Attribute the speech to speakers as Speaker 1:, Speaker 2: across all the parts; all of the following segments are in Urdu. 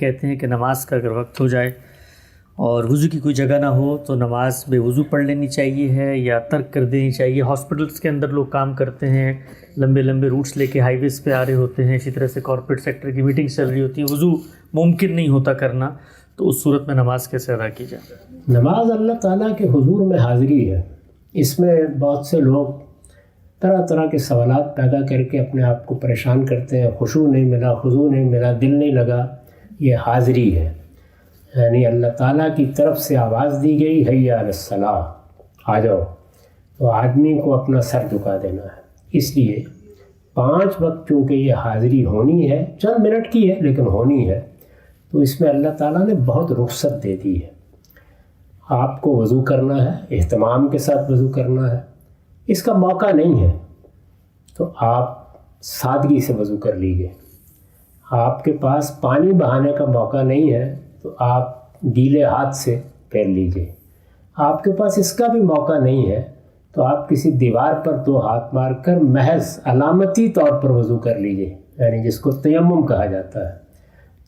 Speaker 1: کہتے ہیں کہ نماز کا اگر وقت ہو جائے اور وضو کی کوئی جگہ نہ ہو تو نماز بے وضو پڑھ لینی چاہیے ہے یا ترک کر دینی چاہیے. ہاسپٹلس کے اندر لوگ کام کرتے ہیں, لمبے لمبے روٹس لے کے ہائی ویز پہ آ رہے ہوتے ہیں, اسی طرح سے کارپوریٹ سیکٹر کی میٹنگس چل رہی ہوتی ہیں, وضو ممکن نہیں ہوتا کرنا, تو اس صورت میں نماز کیسے ادا کی جائے؟
Speaker 2: نماز اللہ تعالیٰ کے حضور میں حاضری ہے. اس میں بہت سے لوگ طرح طرح کے سوالات پیدا کر کے اپنے آپ کو پریشان کرتے ہیں. خشوع نہیں ملا, خضوع نہیں ملا, دل نہیں لگا. یہ حاضری ہے, یعنی اللہ تعالیٰ کی طرف سے آواز دی گئی حی علی الصلاۃ, آ جاؤ, تو آدمی کو اپنا سر جھکا دینا ہے. اس لیے 5 وقت چونکہ یہ حاضری ہونی ہے, چند منٹ کی ہے لیکن ہونی ہے, تو اس میں اللہ تعالیٰ نے بہت رخصت دے دی ہے. آپ کو وضو کرنا ہے, اہتمام کے ساتھ وضو کرنا ہے. اس کا موقع نہیں ہے تو آپ سادگی سے وضو کر لیجیے. آپ کے پاس پانی بہانے کا موقع نہیں ہے تو آپ گیلے ہاتھ سے پھیر لیجیے. آپ کے پاس اس کا بھی موقع نہیں ہے تو آپ کسی دیوار پر 2 ہاتھ مار کر محض علامتی طور پر وضو کر لیجیے, یعنی جس کو تیمم کہا جاتا ہے.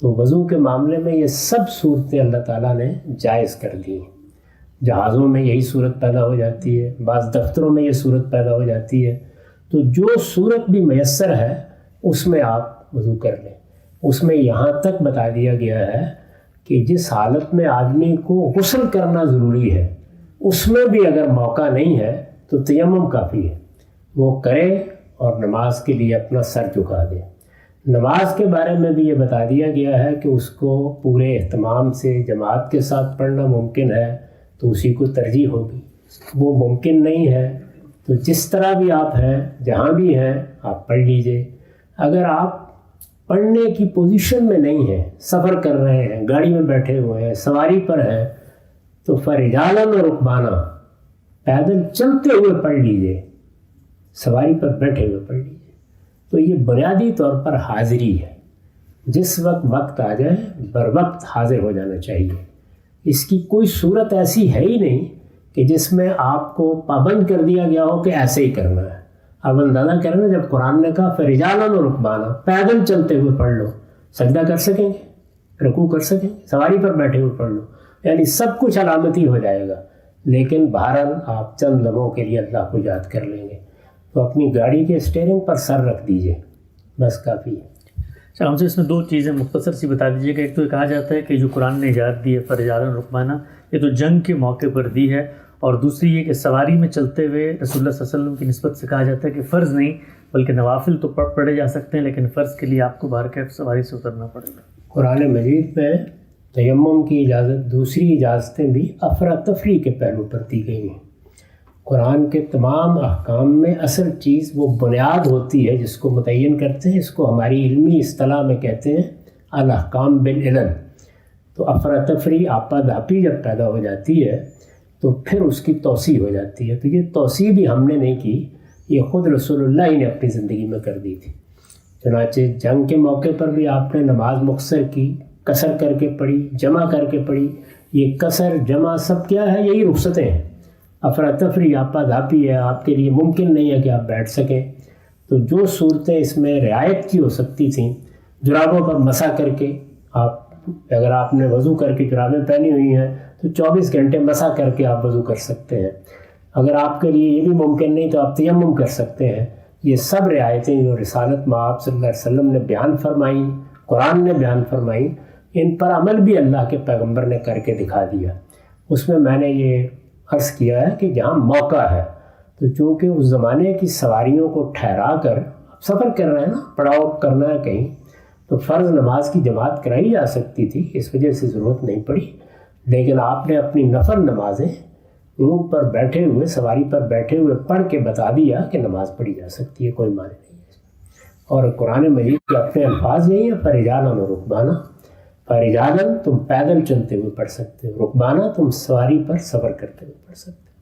Speaker 2: تو وضو کے معاملے میں یہ سب صورتیں اللہ تعالیٰ نے جائز کر دی ہیں. جہازوں میں یہی صورت پیدا ہو جاتی ہے, بعض دفتروں میں یہ صورت پیدا ہو جاتی ہے. تو جو صورت بھی میسر ہے اس میں آپ وضو کر لیں. اس میں یہاں تک بتا دیا گیا ہے کہ جس حالت میں آدمی کو غسل کرنا ضروری ہے اس میں بھی اگر موقع نہیں ہے تو تیمم کافی ہے, وہ کرے اور نماز کے لیے اپنا سر جھکا دے. نماز کے بارے میں بھی یہ بتا دیا گیا ہے کہ اس کو پورے اہتمام سے جماعت کے ساتھ پڑھنا ممکن ہے تو اسی کو ترجیح ہوگی. وہ ممکن نہیں ہے تو جس طرح بھی آپ ہیں, جہاں بھی ہیں, آپ پڑھ لیجئے. اگر آپ پڑھنے کی پوزیشن میں نہیں ہیں, سفر کر رہے ہیں, گاڑی میں بیٹھے ہوئے ہیں, سواری پر ہیں, تو فرجالا و رکبانا, پیدل چلتے ہوئے پڑھ لیجئے, سواری پر بیٹھے ہوئے پڑھ لیجئے. تو یہ بنیادی طور پر حاضری ہے. جس وقت آ جائے بر وقت حاضر ہو جانا چاہیے. اس کی کوئی صورت ایسی ہے ہی نہیں کہ جس میں آپ کو پابند کر دیا گیا ہو کہ ایسے ہی کرنا ہے. اب اندازہ کریں, جب قرآن نے کہا فرجالا و رکبانا, پیدل چلتے ہوئے پڑھ لو, سجدہ کر سکیں گے, رکوع کر سکیں, سواری پر بیٹھے ہوئے پڑھ لو, یعنی سب کچھ علامتی ہو جائے گا. لیکن بہرحال آپ چند لمحوں کے لیے اللہ کو یاد کر لیں گے تو اپنی گاڑی کے اسٹیئرنگ پر سر رکھ دیجئے, بس کافی ہے.
Speaker 1: اچھا, ہم سے اس میں 2 چیزیں مختصر سی بتا دیجیے گا. ایک تو یہ کہا جاتا ہے کہ جو قرآن نے اجازت دی ہے فرجالا و رکبانا, یہ تو جنگ کے موقع پر دی ہے, اور دوسری یہ کہ سواری میں چلتے ہوئے رسول اللہ صلی اللہ علیہ وسلم کی نسبت سے کہا جاتا ہے کہ فرض نہیں بلکہ نوافل تو پڑھے جا سکتے ہیں, لیکن فرض کے لیے آپ کو باہر کے سواری سے اترنا پڑے گا.
Speaker 2: قرآن مجید میں تیمم کی اجازت, دوسری اجازتیں بھی افراتفری کے پہلو پر دی گئی ہیں. قرآن کے تمام احکام میں اصل چیز وہ بنیاد ہوتی ہے جس کو متعین کرتے ہیں. اس کو ہماری علمی اصطلاح میں کہتے ہیں الاحکام بالعلل. تو افراتفری, آپا دھاپی جب پیدا ہو جاتی ہے تو پھر اس کی توسیع ہو جاتی ہے. تو یہ توسیع بھی ہم نے نہیں کی, یہ خود رسول اللہ ہی نے اپنی زندگی میں کر دی تھی. چنانچہ جنگ کے موقع پر بھی آپ نے نماز مختصر کی, قصر کر کے پڑھی, جمع کر کے پڑھی. یہ قصر جمع سب کیا ہے, یہی رخصتیں ہیں. افراتفری, آپا دھاپی ہے, آپ کے لیے ممکن نہیں ہے کہ آپ بیٹھ سکیں. تو جو صورتیں اس میں رعایت کی ہو سکتی تھیں, جرابوں پر مسا کر کے, آپ اگر آپ نے وضو کر کے جرابیں پہنی ہوئی ہیں تو 24 گھنٹے مسا کر کے آپ وضو کر سکتے ہیں. اگر آپ کے لیے یہ بھی ممکن نہیں تو آپ تیمم کر سکتے ہیں. یہ سب رعایتیں جو رسالت مآب صلی اللہ علیہ وسلم نے بیان فرمائیں, قرآن نے بیان فرمائیں, ان پر عمل بھی اللہ کے پیغمبر نے کر کے دکھا دیا. اس میں میں نے یہ عرض کیا ہے کہ جہاں موقع ہے, تو چونکہ اس زمانے کی سواریوں کو ٹھہرا کر سفر کر رہے ہیں نا, پڑاؤ کرنا ہے کہیں, تو فرض نماز کی جماعت کرائی جا سکتی تھی, اس وجہ سے ضرورت نہیں پڑی. لیکن آپ نے اپنی نفل نمازیں اونٹ پر بیٹھے ہوئے, سواری پر بیٹھے ہوئے پڑھ کے بتا دیا کہ نماز پڑھی جا سکتی ہے, کوئی معنی نہیں ہے. اور قرآن مجید کے اپنے الفاظ یہی ہیں, فرجالا و رکبانا. فرجالا تم پیدل چلتے ہوئے پڑھ سکتے ہو, رکبانا تم سواری پر سفر کرتے ہوئے پڑھ سکتے ہو.